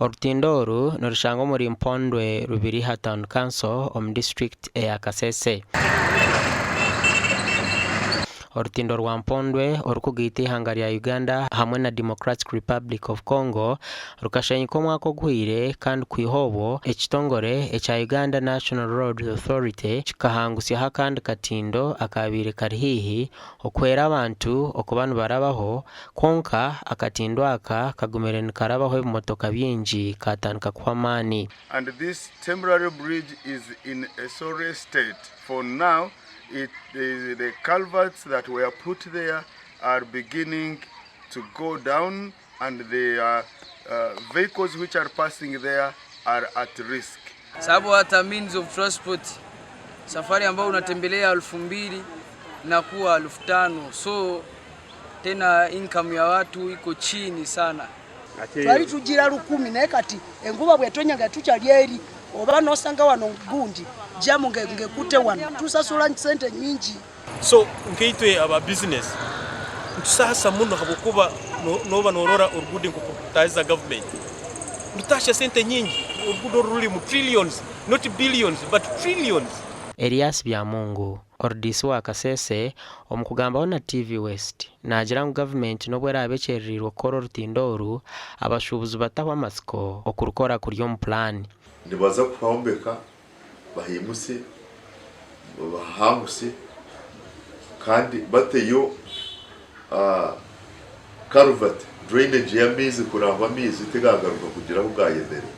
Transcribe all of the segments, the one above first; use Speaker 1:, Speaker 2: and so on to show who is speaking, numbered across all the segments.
Speaker 1: Orutindoru norushango muri Mpondwe Rubiriha Town Council district ya Kasese. Orutindo rwa Mpondwe orukugita ihanga rya Uganda hamwe na Democratic Republic of Congo rukashanyika omwaka ogwire kandi kwihobo ekitongore ekya Uganda National Roads Authority kikahangusyaho kandi katindo akabire kari hihi okwera abantu okubanu barabaho konka akatindo aka kagumire nikarabaho ebimotoka byingi katandika kwamani.
Speaker 2: And this temporary bridge is in a sorry state. For now, the culverts that were put there are beginning to go down, and the vehicles which are passing there are at risk.
Speaker 3: Sababu hata means of transport safari ambayo unatembelea 2000 na kuwa 5000, so tena income ya watu iko chini sana.
Speaker 4: Twali tugira 10 naye kati enguba bwetonyaga tuchalyeri oba nosanga wano gundi jamu ngekute wano tusasula sente nyingi.
Speaker 5: So nkeitwe aba business tusasa muno habukuba noba norora urugudi nkukutaza government mutasha sente nyingi urugudo ruli mu trillions, not billions but trillions.
Speaker 1: Elias Byamungu ordisi wa Kasese omukugamba na TV West nagira ngo government nobwera abecherirwa koro Rutindoru abashubuzi batahwa masiko okurukora kuri yo plan
Speaker 6: nibaza kuhombeka bahimuse bahanguse kandi bateyo culvert drainage ya mizi kurangwa mizi tegagaruka kugira ubwayendere.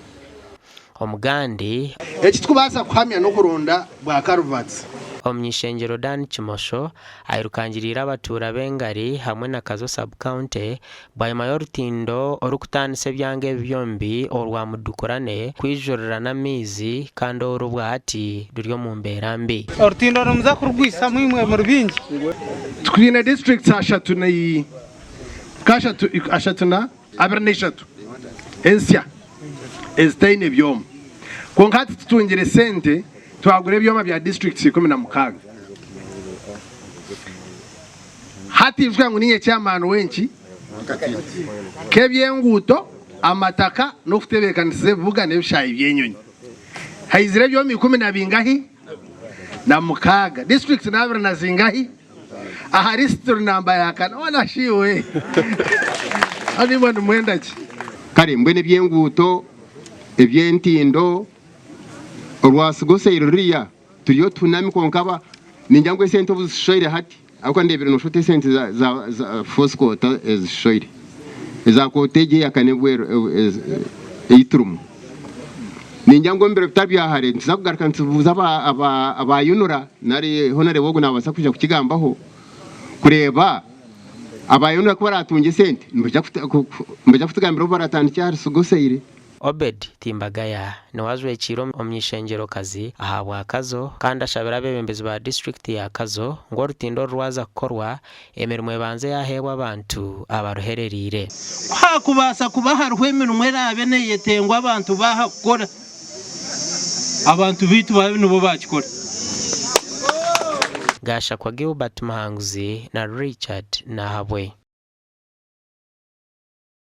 Speaker 1: Omugandi
Speaker 7: ekitubasa kuhamya no kurunda bwa culverts
Speaker 1: omnyishengero Dan Kimosho ayirukangirira abatura bengari hamwe na Kazo sub county by mayor Tindo orukutanise byange byombi orwa mudukorane kwijorera na mizi kandi orubwati duryo mu mberambi.
Speaker 8: Orutindo rumza kurugwisa mwimwe mu rubingi
Speaker 7: twine districts ashatuna ashatuna aberneshatu ensya ezitaine byoma konkati tutungire sente twagure byoma bya districts 16 hati ivwa ngo ninye cyamano wenchi kebyenguto amataka no kutebekanise vuga nebishayi byenyonyi hayizire byomi 10 bingahi na mukaga district nabira na zingahi aha register namba yakana wana shiwe ali mwana mwendachi
Speaker 9: kare mbene byenguto ebyentindo orwasigose iruriya turiyo tunami konkaba ninjangwe sente obushoire hati akwa ndebere no shote sente za foskota ezishoire ezakoteje yakanebwero eitrum ninjangwe mbere tabya hare ntizakugaruka ntubuza abayunura nari honare bogo nabasa kuja kukigambaho kureba abayunura ko baratunge sente mbaja kutugambira baratandikya hari sugoseire.
Speaker 1: Obed Timbagaya niwazwe chiro omnyishengero kazi ahabwa Kazo kandi ashabira bebembezi ba district ya Kazo ngo Rutindo rwaza korwa emirimo ebanze yahewa abantu abaruhererire
Speaker 8: hakubasa kubaha rwemirimo erabe neyetengwa abantu bahakora abantu bitu babino bo bakikora.
Speaker 1: Gasha kwa Gilbert Mahanguzi na Richard Nahabwe.